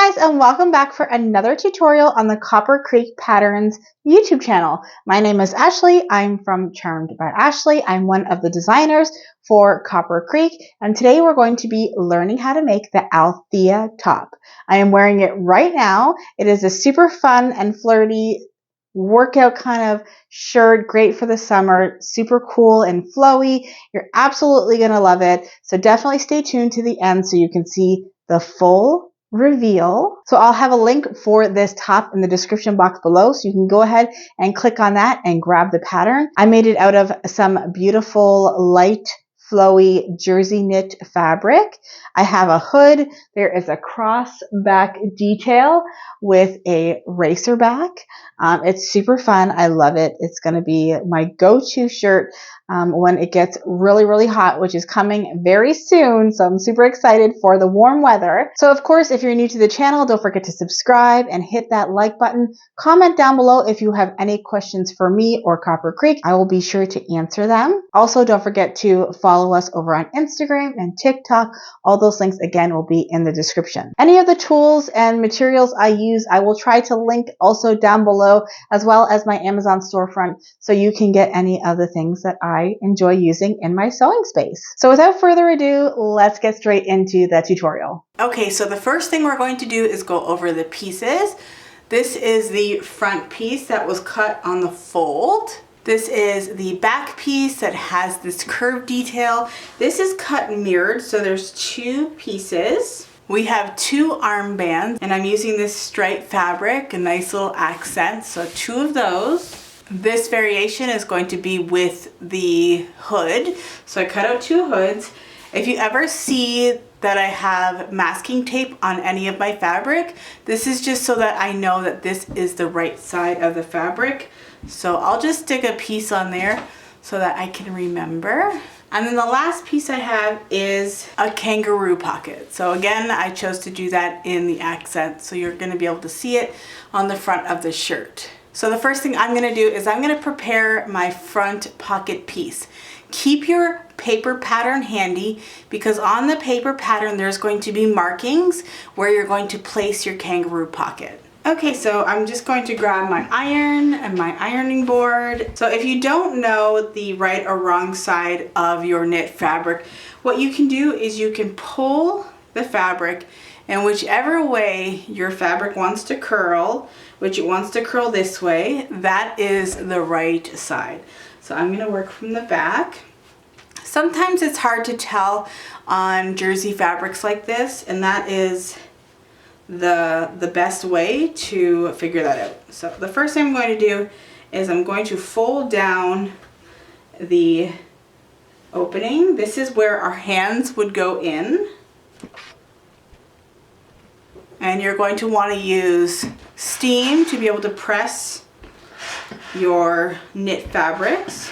Hi guys, and welcome back for another tutorial on the Copper Creek Patterns YouTube channel. My name is Ashley. I'm from Charmed by Ashley. I'm one of the designers for Copper Creek, and today we're going to be learning how to make the Althea top. I am wearing it right now. It is a super fun and flirty workout kind of shirt, great for the summer, super cool and flowy. You're absolutely going to love it. So definitely stay tuned to the end so you can see the full reveal. So I'll have a link for this top in the description box below, so you can go ahead and click on that and grab the pattern. I made it out of some beautiful light flowy jersey knit fabric. I have a hood. There is a cross back detail with a racer back. It's super fun. I love it. It's going to be my go-to shirt when it gets really, really hot, which is coming very soon. So I'm super excited for the warm weather. So of course, if you're new to the channel, don't forget to subscribe and hit that like button. Comment down below if you have any questions for me or Copper Creek. I will be sure to answer them. Also, don't forget to follow us over on Instagram and TikTok. All those links, again, will be in the description. Any of the tools and materials I use, I will try to link also down below, as well as my Amazon storefront, so you can get any of the things that I enjoy using in my sewing space. So without further ado, let's get straight into the tutorial. Okay, so the first thing we're going to do is go over the pieces. This is the front piece that was cut on the fold. This is the back piece that has this curved detail. This is cut and mirrored, so there's two pieces. We have two armbands, and I'm using this striped fabric, a nice little accent, so two of those. This variation is going to be with the hood, so I cut out two hoods. If you ever see that I have masking tape on any of my fabric, this is just so that I know that this is the right side of the fabric. So I'll just stick a piece on there so that I can remember. And then the last piece I have is a kangaroo pocket. So again, I chose to do that in the accent, so you're going to be able to see it on the front of the shirt. So the first thing I'm going to do is I'm going to prepare my front pocket piece. Keep your paper pattern handy, because on the paper pattern there's going to be markings where you're going to place your kangaroo pocket. Okay, so I'm just going to grab my iron and my ironing board. So if you don't know the right or wrong side of your knit fabric, what you can do is you can pull the fabric, and whichever way your fabric wants to curl, which it wants to curl this way, that is the right side. So I'm going to work from the back. Sometimes it's hard to tell on jersey fabrics like this, and that is the best way to figure that out. So the first thing I'm going to do is I'm going to fold down the opening. This is where our hands would go in. And you're going to want to use steam to be able to press your knit fabrics.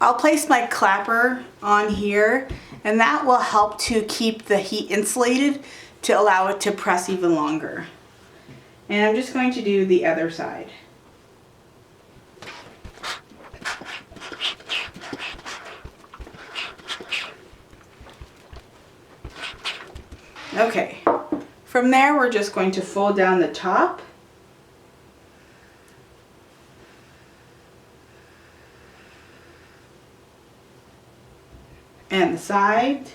I'll place my clapper on here, and that will help to keep the heat insulated to allow it to press even longer. And I'm just going to do the other side. Okay, from there we're just going to fold down the top. And the side.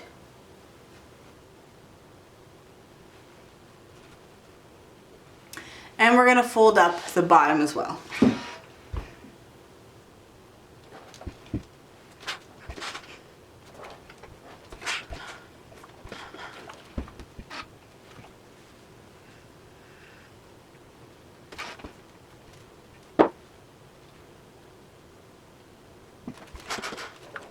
And we're going to fold up the bottom as well.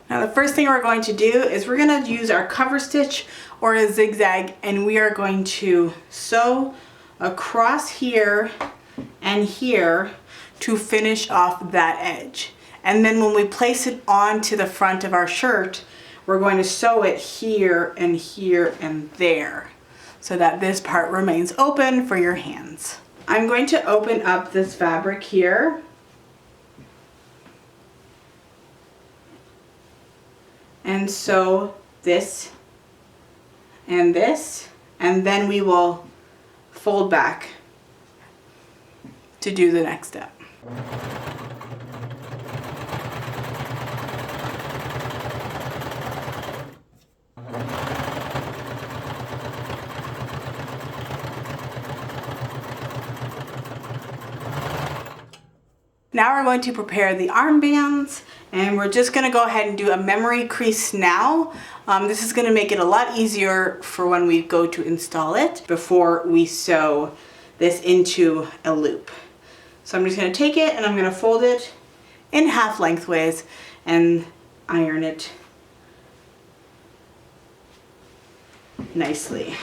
Now the first thing we're going to do is we're going to use our cover stitch or a zigzag, and we are going to sew across here and here to finish off that edge. And then when we place it onto the front of our shirt, we're going to sew it here and there so that this part remains open for your hands. I'm going to open up this fabric here and sew this and this, and then we will fold back to do the next step. Now we're going to prepare the armbands, and we're just going to go ahead and do a memory crease now. This is going to make it a lot easier for when we go to install it before we sew this into a loop. So I'm just going to take it and I'm going to fold it in half lengthways and iron it nicely.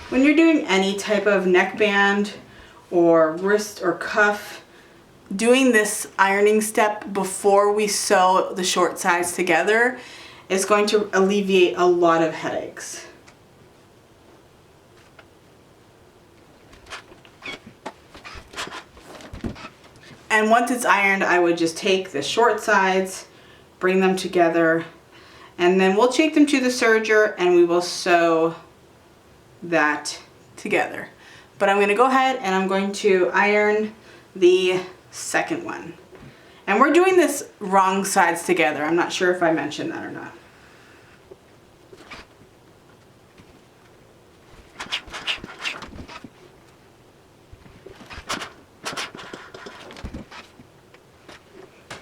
When you're doing any type of neckband or wrist or cuff, doing this ironing step before we sew the short sides together is going to alleviate a lot of headaches. And once it's ironed, I would just take the short sides, bring them together, and then we'll take them to the serger and we will sew that together. But I'm going to go ahead and I'm going to iron the second one. And we're doing this wrong sides together. I'm not sure if I mentioned that or not.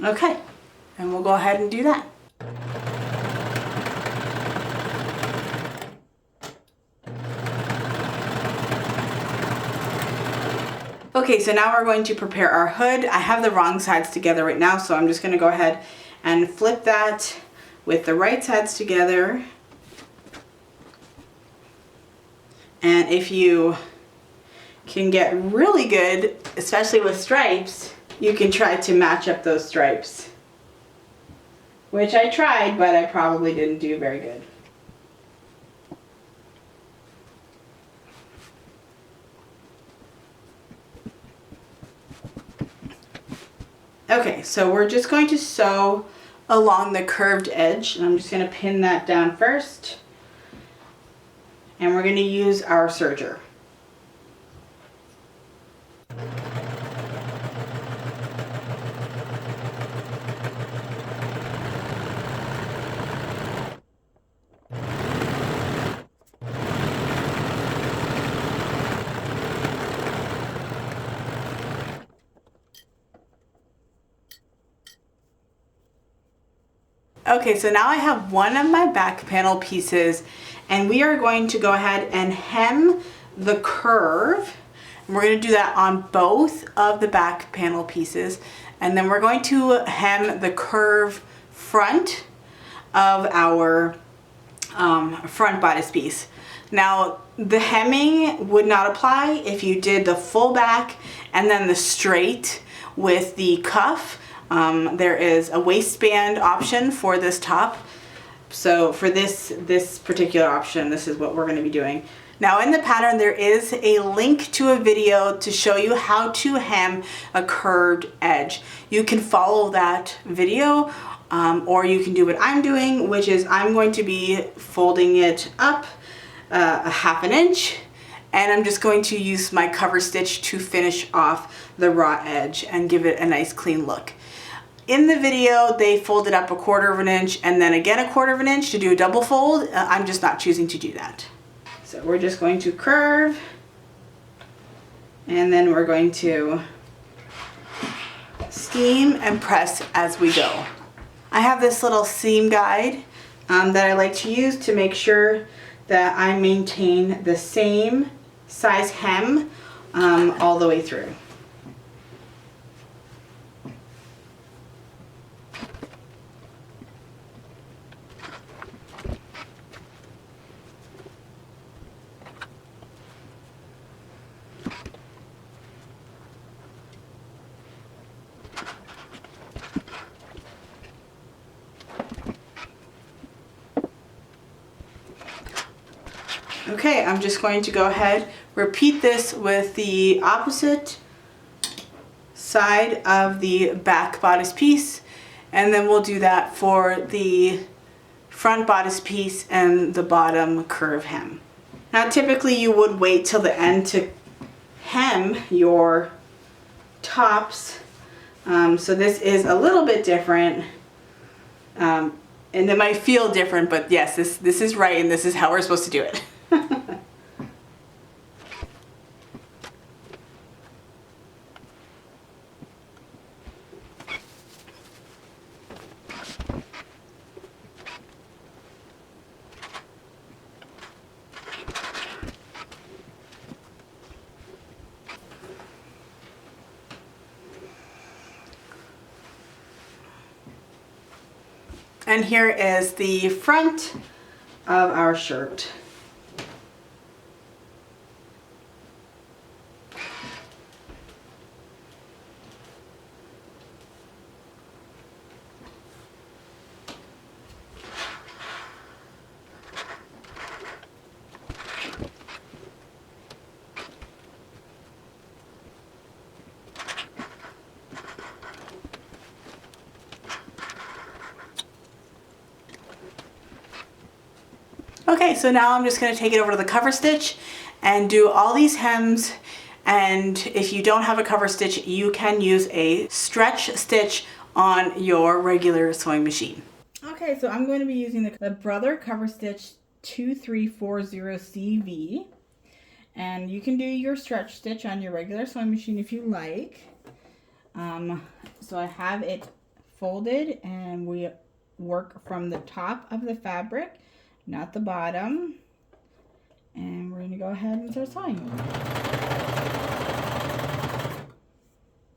Okay, and we'll go ahead and do that. Okay, so now we're going to prepare our hood. I have the wrong sides together right now, so I'm just going to go ahead and flip that with the right sides together. And if you can get really good, especially with stripes, you can try to match up those stripes. Which I tried, but I probably didn't do very good. Okay, so we're just going to sew along the curved edge, and I'm just going to pin that down first. And we're going to use our serger. Okay, so now I have one of my back panel pieces, and we are going to go ahead and hem the curve. And we're going to do that on both of the back panel pieces, and then we're going to hem the curve front of our front bodice piece. Now, the hemming would not apply if you did the full back and then the straight with the cuff. There is a waistband option for this top. So for this particular option, this is what we're going to be doing. Now in the pattern, there is a link to a video to show you how to hem a curved edge. You can follow that video, or you can do what I'm doing, which is I'm going to be folding it up a ½ inch, and I'm just going to use my cover stitch to finish off the raw edge and give it a nice clean look. In the video, they folded up 1/4 inch and then again 1/4 inch to do a double fold. I'm just not choosing to do that. So we're just going to curve, and then we're going to seam and press as we go. I have this little seam guide that I like to use to make sure that I maintain the same size hem all the way through. Okay, I'm just going to go ahead, repeat this with the opposite side of the back bodice piece, and then we'll do that for the front bodice piece and the bottom curve hem. Now typically you would wait till the end to hem your tops, so this is a little bit different, and it might feel different, but yes, this is right, and this is how we're supposed to do it. And here is the front of our shirt. Okay, so now I'm just going to take it over to the cover stitch and do all these hems, and if you don't have a cover stitch, you can use a stretch stitch on your regular sewing machine. Okay, so I'm going to be using the Brother Cover Stitch 2340CV, and you can do your stretch stitch on your regular sewing machine if you like. So I have it folded, and we work from the top of the fabric, not the bottom, and we're going to go ahead and start sewing.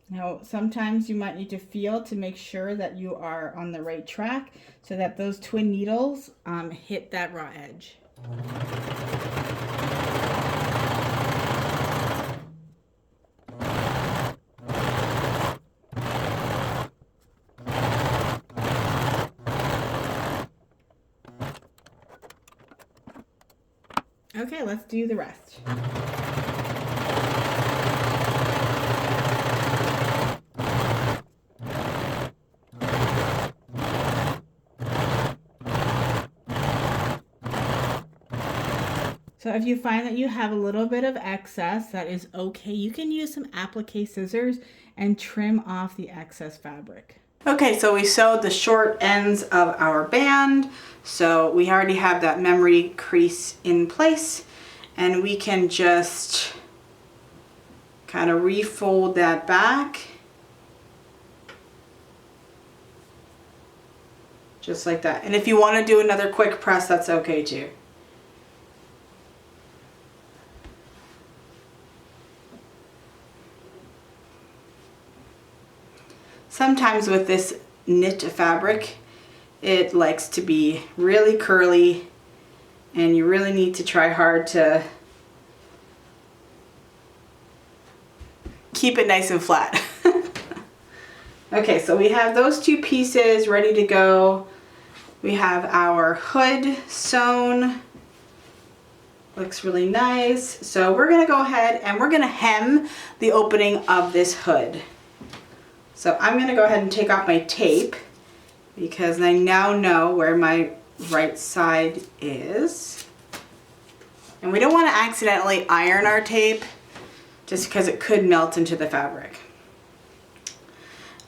Now sometimes you might need to feel to make sure that you are on the right track so that those twin needles hit that raw edge. Okay, let's do the rest. So if you find that you have a little bit of excess, that is okay. You can use some applique scissors and trim off the excess fabric. Okay, so we sewed the short ends of our band. So we already have that memory crease in place, and we can just kind of refold that back. Just like that. And if you want to do another quick press, that's okay too. Sometimes with this knit fabric, it likes to be really curly, and you really need to try hard to keep it nice and flat. Okay, so we have those two pieces ready to go. We have our hood sewn. Looks really nice. So we're gonna go ahead and we're gonna hem the opening of this hood. So I'm going to go ahead and take off my tape because I now know where my right side is. And we don't want to accidentally iron our tape just because it could melt into the fabric.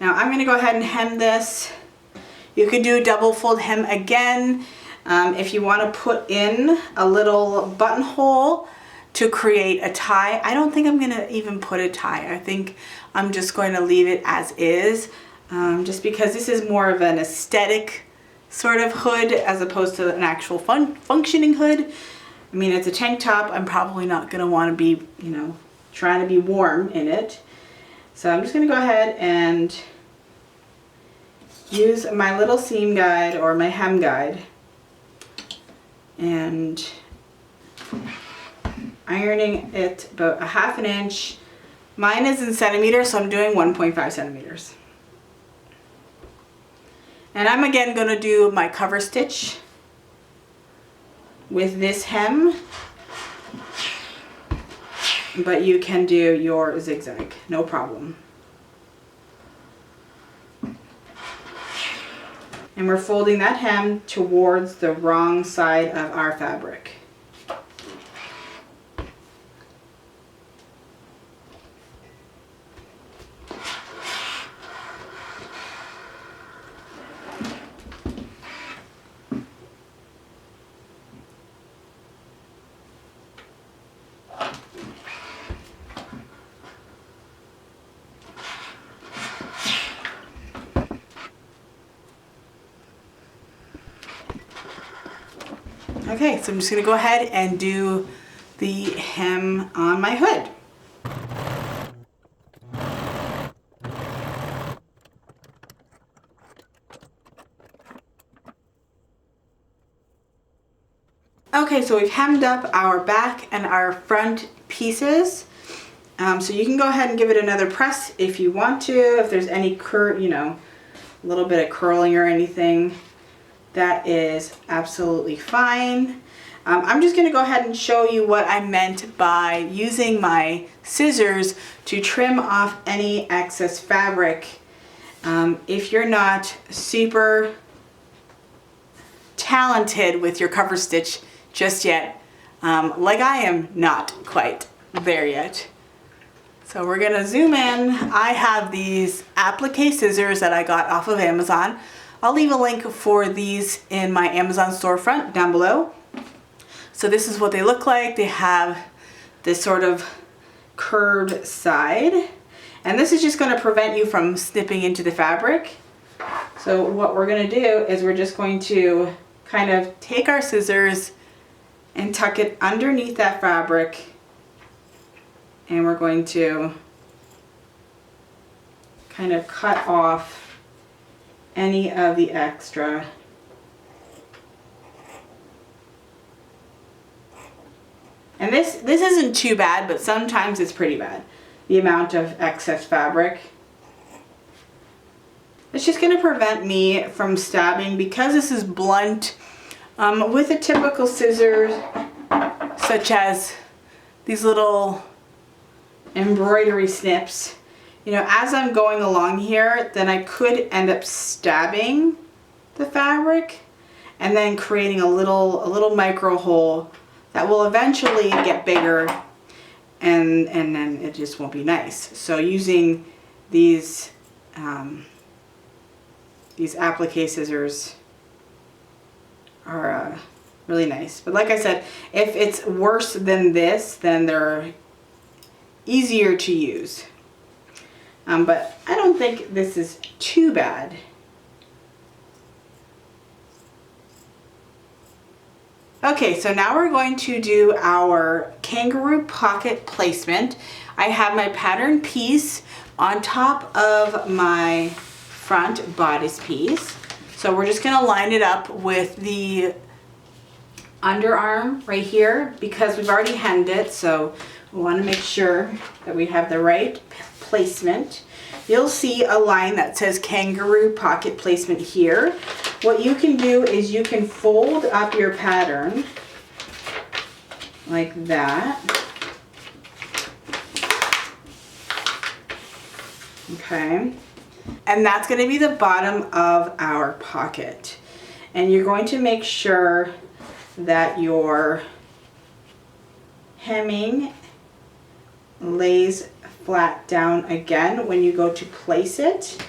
Now I'm going to go ahead and hem this. You could do a double fold hem again if you want to put in a little buttonhole to create a tie. I don't think I'm going to even put a tie. I think I'm just going to leave it as is, just because this is more of an aesthetic sort of hood as opposed to an actual functioning hood. I mean, it's a tank top. I'm probably not going to want to be, you know, trying to be warm in it. So I'm just going to go ahead and use my little seam guide or my hem guide and ironing it about 1/2 inch. Mine is in centimeters, so I'm doing 1.5 centimeters. And I'm again going to do my cover stitch with this hem, but you can do your zigzag, no problem. And we're folding that hem towards the wrong side of our fabric. Okay, so I'm just going to go ahead and do the hem on my hood. Okay, so we've hemmed up our back and our front pieces. So you can go ahead and give it another press if you want to. If there's any a little bit of curling or anything, that is absolutely fine. I'm just going to go ahead and show you what I meant by using my scissors to trim off any excess fabric. If you're not super talented with your cover stitch just yet, like I am not quite there yet. So we're going to zoom in. I have these applique scissors that I got off of Amazon. I'll leave a link for these in my Amazon storefront down below. So this is what they look like. They have this sort of curved side. And this is just going to prevent you from snipping into the fabric. So what we're going to do is we're just going to kind of take our scissors and tuck it underneath that fabric. And we're going to kind of cut off any of the extra. And this isn't too bad, but sometimes it's pretty bad, the amount of excess fabric. It's just going to prevent me from stabbing because this is blunt. With a typical scissors, such as these little embroidery snips, as I'm going along here, then I could end up stabbing the fabric and then creating a little micro hole that will eventually get bigger, and then it just won't be nice. So using these applique scissors are really nice. But like I said, if it's worse than this, then they're easier to use. But I don't think this is too bad. Okay, so now we're going to do our kangaroo pocket placement. I have my pattern piece on top of my front bodice piece. So we're just going to line it up with the underarm right here because we've already hemmed it. So we want to make sure that we have the right placement. You'll see a line that says kangaroo pocket placement here. What you can do is you can fold up your pattern like that. Okay. And that's going to be the bottom of our pocket. And you're going to make sure that your hemming lays flat down again when you go to place it.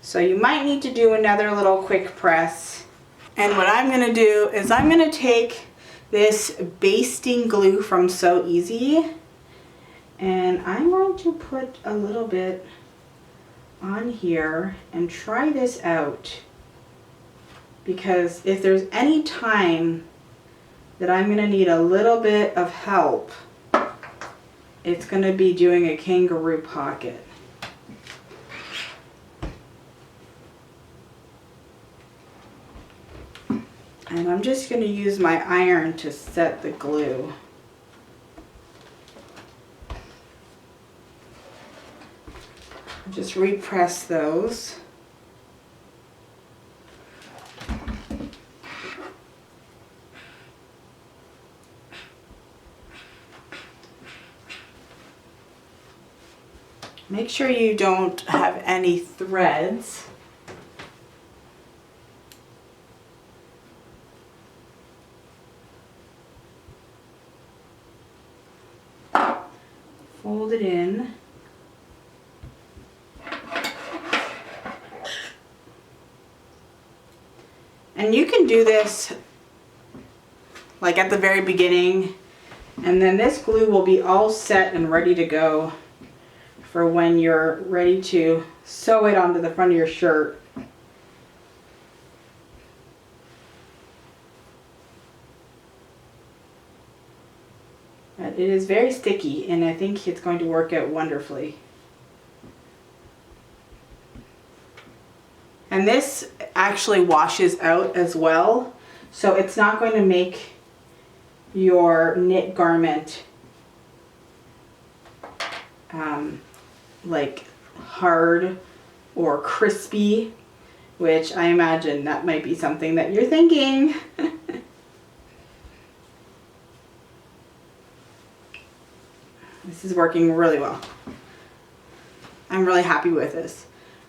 So you might need to do another little quick press. And what I'm going to do is I'm going to take this basting glue from So Easy and I'm going to put a little bit on here and try this out, because if there's any time that I'm going to need a little bit of help, it's going to be doing a kangaroo pocket. And I'm just going to use my iron to set the glue. Just repress those. Make sure you don't have any threads. fold it in. And you can do this like at the very beginning, and then this glue will be all set and ready to go for when you're ready to sew it onto the front of your shirt. But it is very sticky, and I think it's going to work out wonderfully. And this actually washes out as well, so it's not going to make your knit garment like hard or crispy, which I imagine that might be something that you're thinking. This is working really well. I'm really happy with this.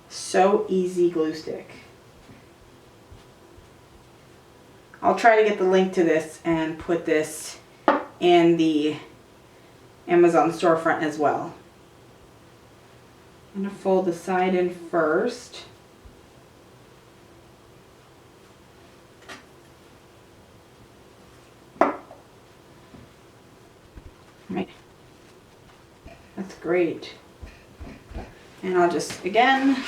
So easy glue stick. I'll try to get the link to this and put this in the Amazon storefront as well. I'm going to fold the side in first. Right. That's great. And I'll just, again,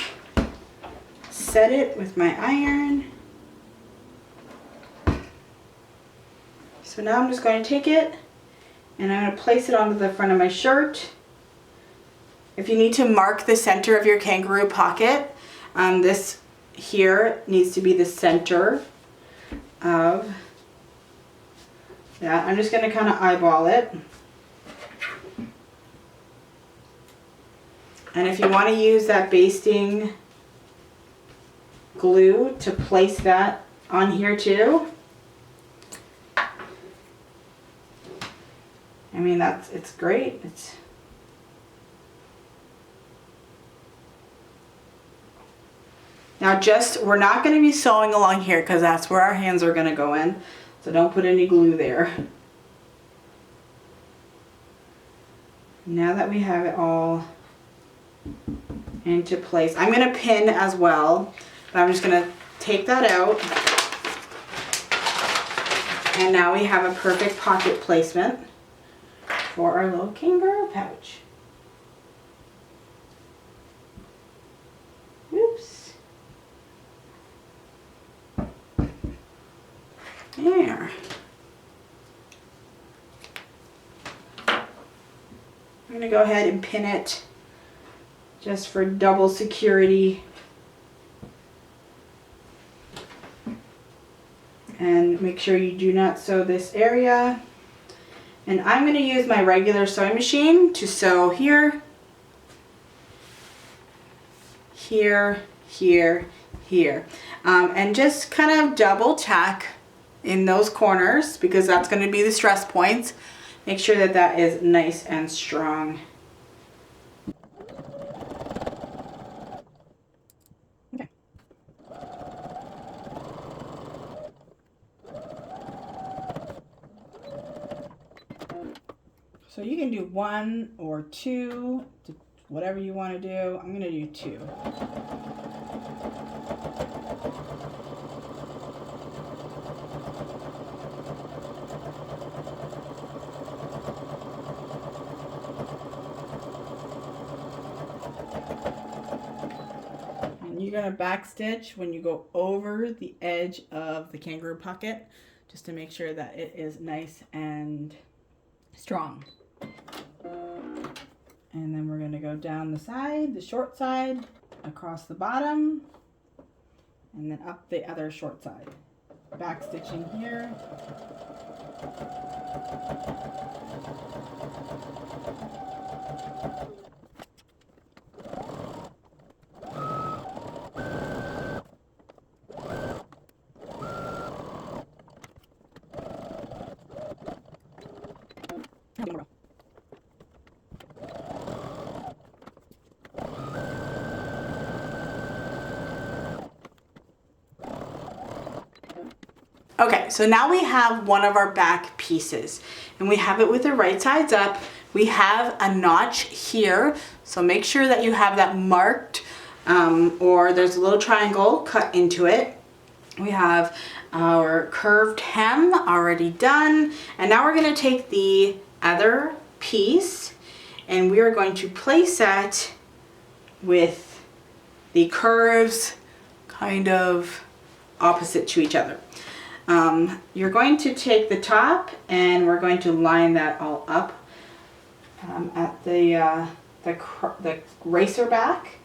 set it with my iron. So now I'm just going to take it and I'm going to place it onto the front of my shirt. If you need to mark the center of your kangaroo pocket, this here needs to be the center of that. I'm just going to kind of eyeball it. And if you want to use that basting glue to place that on here too, I mean, it's great. Now we're not going to be sewing along here because that's where our hands are going to go in. So don't put any glue there. Now that we have it all into place, I'm going to pin as well, but I'm just going to take that out. And now we have a perfect pocket placement for our little kangaroo pouch. Oops. There. I'm going to go ahead and pin it just for double security. And make sure you do not sew this area. And I'm going to use my regular sewing machine to sew here, here, here, here. And just kind of double tack in those corners because that's going to be the stress points. Make sure that that is nice and strong. Okay. So you can do 1 or 2, whatever you want to do. I'm going to do 2. And you're going to back stitch when you go over the edge of the kangaroo pocket, just to make sure that it is nice and strong. And then we're going to go down the side, the short side, across the bottom, and then up the other short side. Back stitching here. Okay, so now we have one of our back pieces, and we have it with the right sides up, We have a notch here, so make sure that you have that marked, or there's a little triangle cut into it. We have our curved hem already done, and now we're going to take the other piece and we are going to place that with the curves kind of opposite to each other. You're going to take the top and we're going to line that all up at the racer back.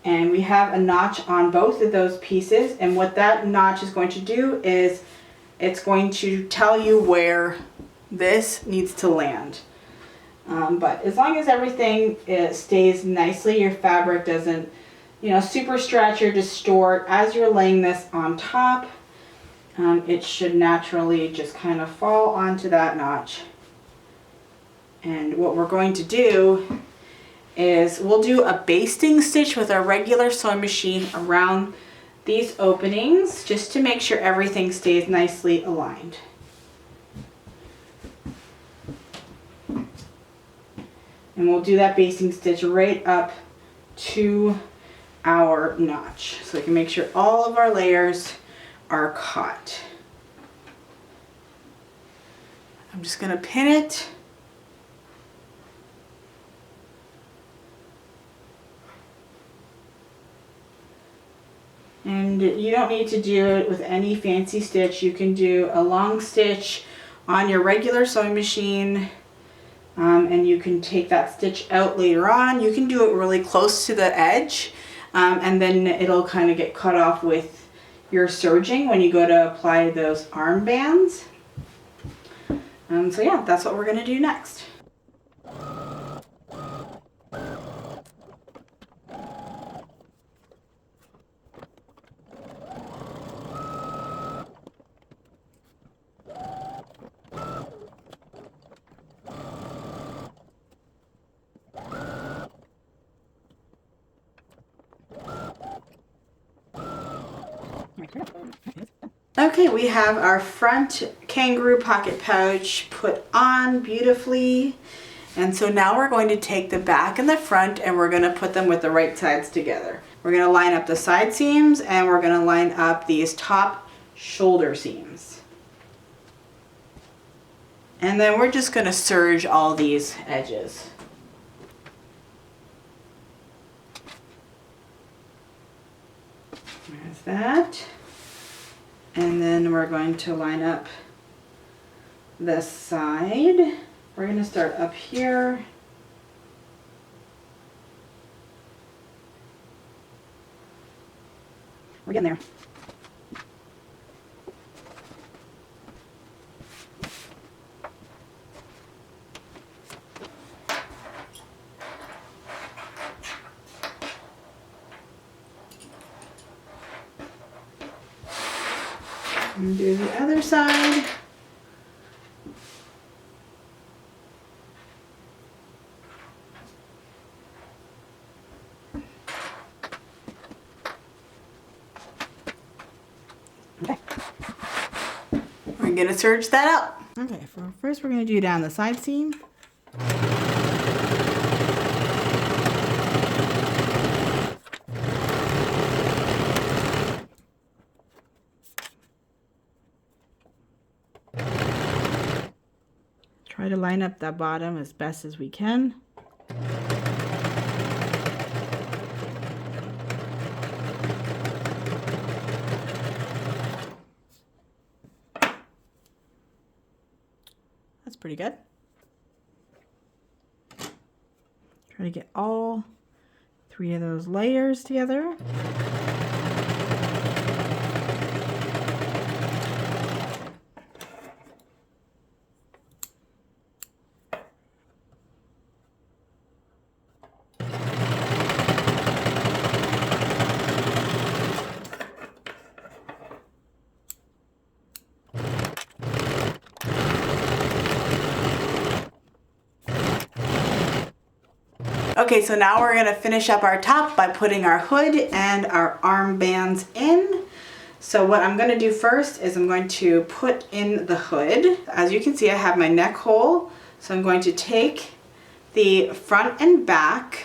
And we have a notch on both of those pieces, and what that notch is going to do is it's going to tell you where this needs to land. But as long as everything stays nicely, your fabric doesn't, super stretch or distort as you're laying this on top, it should naturally just kind of fall onto that notch. And what we're going to do is we'll do a basting stitch with our regular sewing machine around these openings just to make sure everything stays nicely aligned. And we'll do that basting stitch right up to our notch so we can make sure all of our layers are caught. I'm just going to pin it. And you don't need to do it with any fancy stitch. You can do a long stitch on your regular sewing machine, and you can take that stitch out later on. You can do it really close to the edge, and then it'll kind of get cut off with your serging when you go to apply those armbands. So yeah, that's what we're going to do next. Okay, we have our front kangaroo pocket pouch put on beautifully. And so now we're going to take the back and the front and we're going to put them with the right sides together. We're going to line up the side seams and we're going to line up these top shoulder seams. And then we're just going to serge all these edges. There's that. And then we're going to line up this side. We're going to start up here. We're getting there. And do the other side. Okay. We're going to serge that up. Okay, first we're going to do down the side seam. Try to line up that bottom as best as we can. That's pretty good. Try to get all 3 of those layers together. Okay, so now we're going to finish up our top by putting our hood and our armbands in. So what I'm going to do first is I'm going to put in the hood. As you can see, I have my neck hole. So I'm going to take the front and back,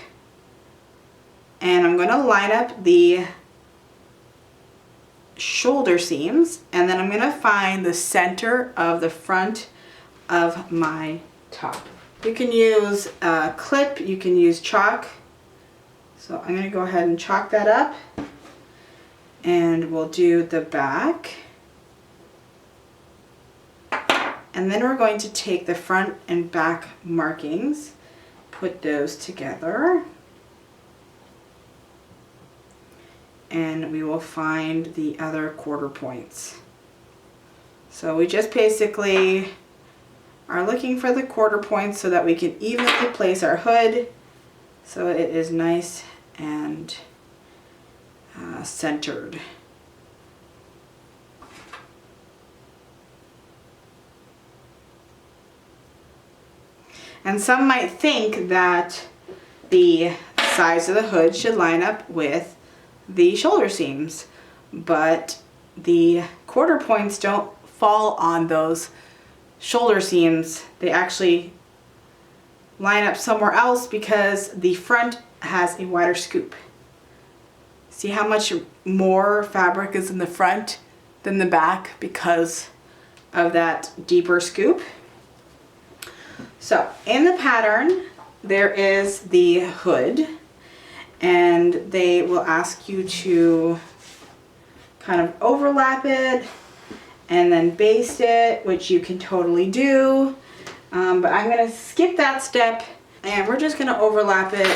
and I'm going to line up the shoulder seams, and then I'm going to find the center of the front of my top. You can use a clip, you can use chalk. So I'm going to go ahead and chalk that up, and we'll do the back. And then we're going to take the front and back markings, put those together, and we will find the other quarter points. So we just basically are looking for the quarter points so that we can evenly place our hood so it is nice and centered. And some might think that the size of the hood should line up with the shoulder seams, but the quarter points don't fall on those shoulder seams. They actually line up somewhere else because the front has a wider scoop. See how much more fabric is in the front than the back because of that deeper scoop? So in the pattern, there is the hood, and they will ask you to kind of overlap it and then baste it, which you can totally do. But I'm going to skip that step, and we're just going to overlap it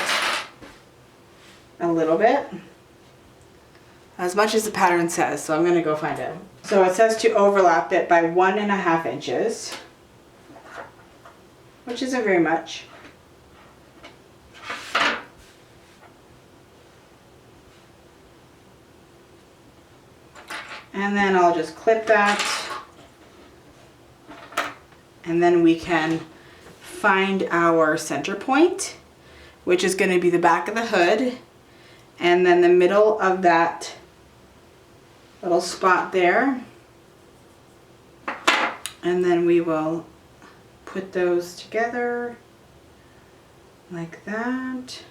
a little bit, as much as the pattern says. So I'm going to go find it. So it says to overlap it by 1.5 inches. Which isn't very much. And then I'll just clip that. And then we can find our center point, which is going to be the back of the hood. And then the middle of that little spot there. And then we will put those together like that,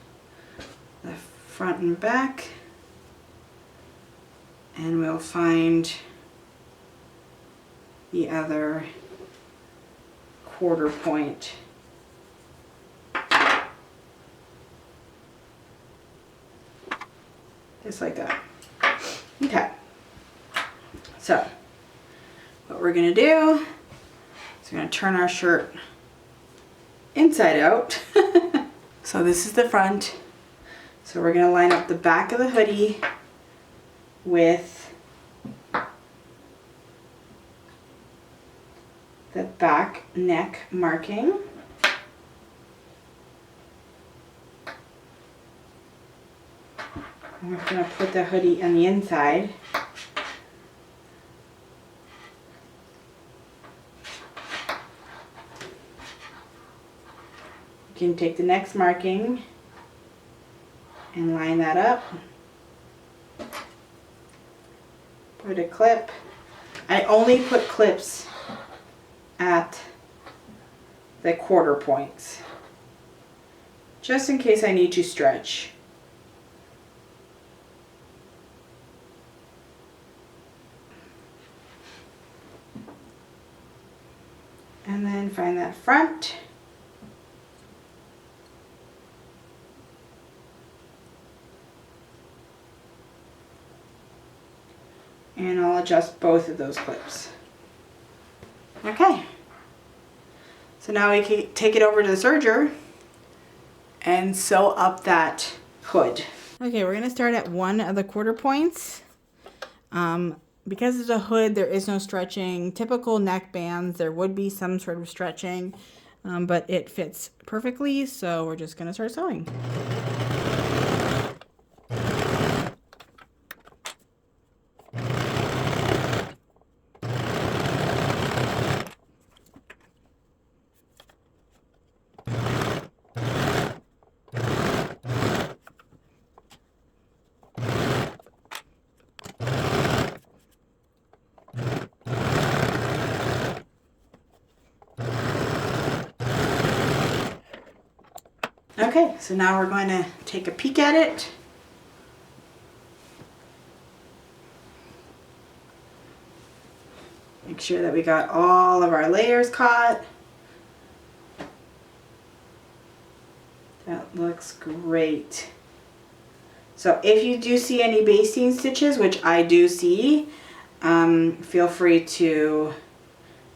the front and back, and we'll find the other quarter point. Just like that. Okay, so what we're gonna do, so we're going to turn our shirt inside out. So this is the front. So we're going to line up the back of the hoodie with the back neck marking. And we're going to put the hoodie on the inside. You can take the next marking and line that up. Put a clip. I only put clips at the quarter points, just in case I need to stretch. And then find that front. And I'll adjust both of those clips. Okay. So now we can take it over to the serger and sew up that hood. Okay, we're gonna start at one of the quarter points. Because it's a hood, there is no stretching. Typical neck bands, there would be some sort of stretching, but it fits perfectly, so we're just gonna start sewing. Okay, so now we're going to take a peek at it. Make sure that we got all of our layers caught. That looks great. So if you do see any basting stitches, which I do see, feel free to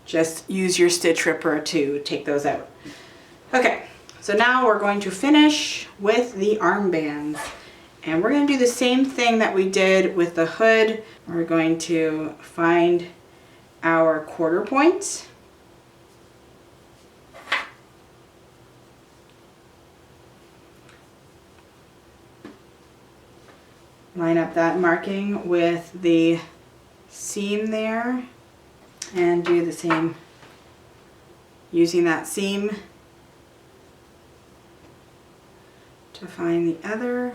just use your stitch ripper to take those out. Okay, so now we're going to finish with the armbands. And we're going to do the same thing that we did with the hood. We're going to find our quarter points. Line up that marking with the seam there and do the same using that seam to find the other.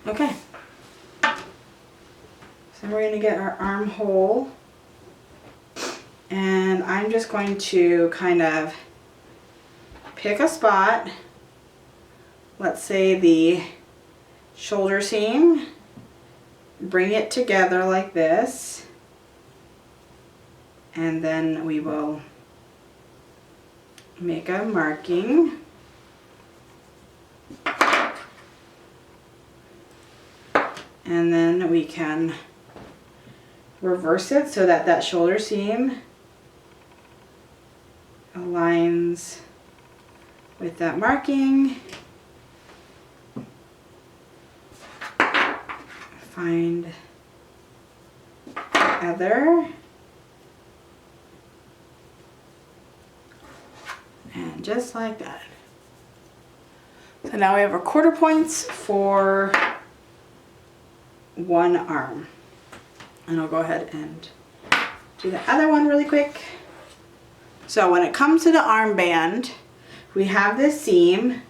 Okay, so we're going to get our armhole, and I'm just going to kind of pick a spot, let's say the shoulder seam, bring it together like this, and then we will make a marking. And then we can reverse it so that that shoulder seam aligns with that marking. Find the other. And just like that. So now we have our quarter points for one arm. And I'll go ahead and do the other one really quick. So when it comes to the armband, we have this seam.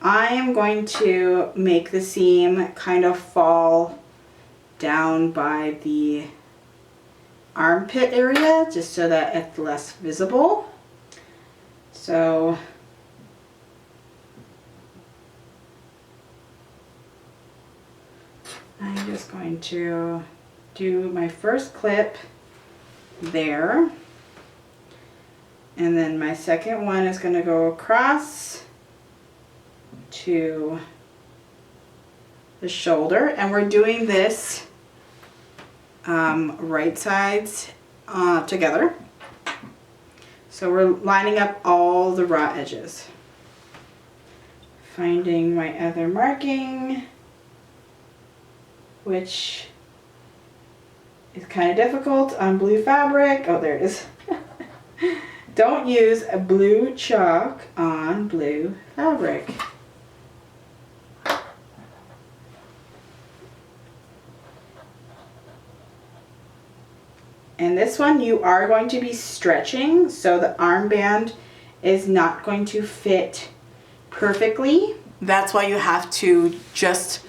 I am going to make the seam kind of fall down by the armpit area just so that it's less visible. So I'm just going to do my first clip there, and then my second one is going to go across to the shoulder, and we're doing this right sides together. So we're lining up all the raw edges. Finding my other marking, which is kind of difficult on blue fabric. Oh, there it is. Don't use a blue chalk on blue fabric. And this one you are going to be stretching, so the armband is not going to fit perfectly. That's why you have to just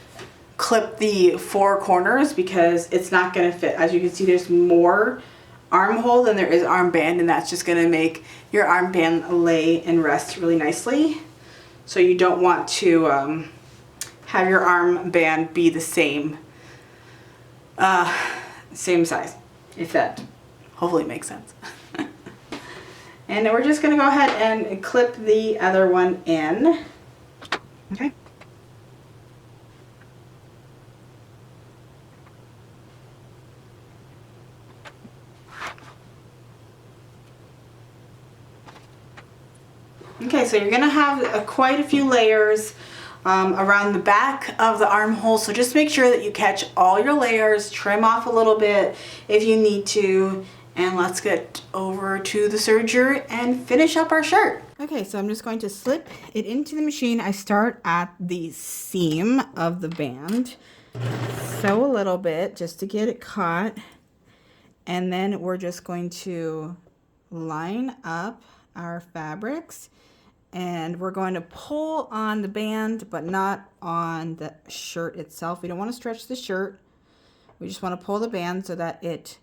clip the four corners, because it's not going to fit. As you can see, there's more armhole than there is armband, and that's just going to make your armband lay and rest really nicely. So you don't want to have your armband be the same size, if that hopefully makes sense. And then we're just going to go ahead and clip the other one in. Okay. Okay, so you're going to have quite a few layers around the back of the armhole, so just make sure that you catch all your layers, trim off a little bit if you need to, and let's get over to the serger and finish up our shirt. Okay, so I'm just going to slip it into the machine. I start at the seam of the band, sew a little bit just to get it caught, and then we're just going to line up our fabrics, and we're going to pull on the band but not on the shirt itself. We don't want to stretch the shirt. We just want to pull the band so that it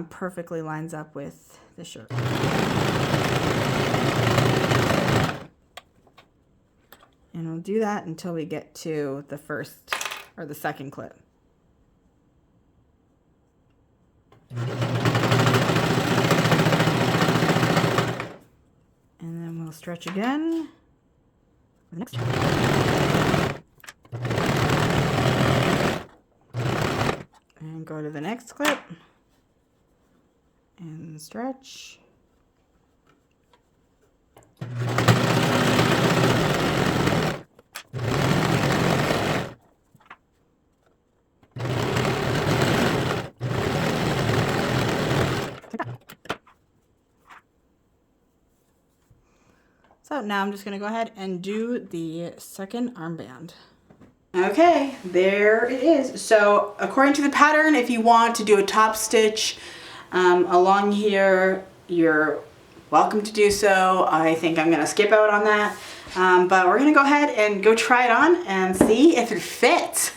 perfectly lines up with the shirt. And we'll do that until we get to the first or the second clip. And then we'll stretch again. For the next and go to the next clip and stretch. So now I'm just going to go ahead and do the second armband. Okay, there it is. So according to the pattern, if you want to do a top stitch along here, you're welcome to do so. I think I'm going to skip out on that. But we're going to go ahead and go try it on and see if it fits.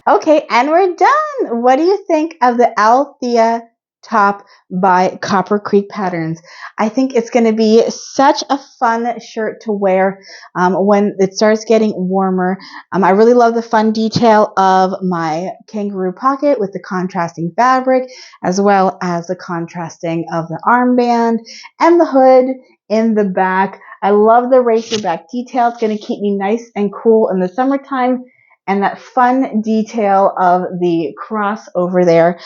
Okay, and we're done. What do you think of the Althea top by Copper Creek Patterns? I think it's going to be such a fun shirt to wear when it starts getting warmer. I really love the fun detail of my kangaroo pocket with the contrasting fabric, as well as the contrasting of the armband and the hood in the back. I love the racer back detail. It's going to keep me nice and cool in the summertime. And that fun detail of the cross over there.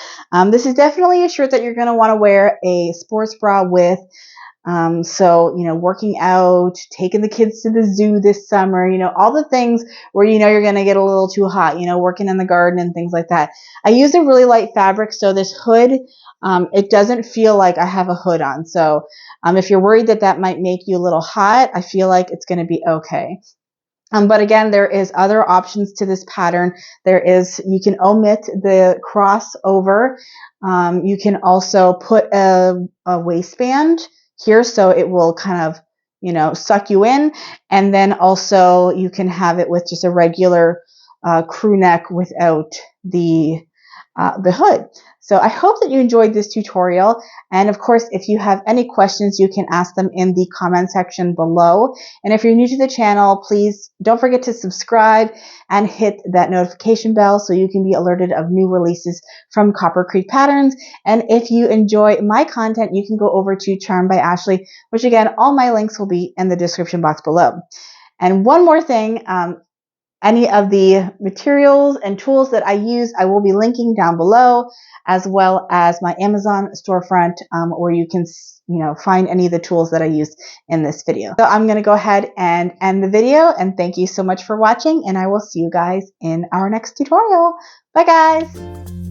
This is definitely a shirt that you're going to want to wear a sports bra with. So, you know, working out, taking the kids to the zoo this summer, you know, all the things where you know you're going to get a little too hot, you know, working in the garden and things like that. I use a really light fabric, so this hood, it doesn't feel like I have a hood on. So if you're worried that that might make you a little hot, I feel like it's going to be okay. But again, there is other options to this pattern. You can omit the crossover. You can also put a waistband here so it will kind of, you know, suck you in. And then also you can have it with just a regular crew neck without the hood. So I hope that you enjoyed this tutorial. And of course, if you have any questions, you can ask them in the comment section below. And if you're new to the channel, please don't forget to subscribe and hit that notification bell so you can be alerted of new releases from Copper Creek Patterns. And if you enjoy my content, you can go over to Charmed by Ashley, which again, all my links will be in the description box below. And one more thing, any of the materials and tools that I use, I will be linking down below, as well as my Amazon storefront, where you can, you know, find any of the tools that I used in this video. So I'm going to go ahead and end the video, and thank you so much for watching, and I will see you guys in our next tutorial. Bye guys!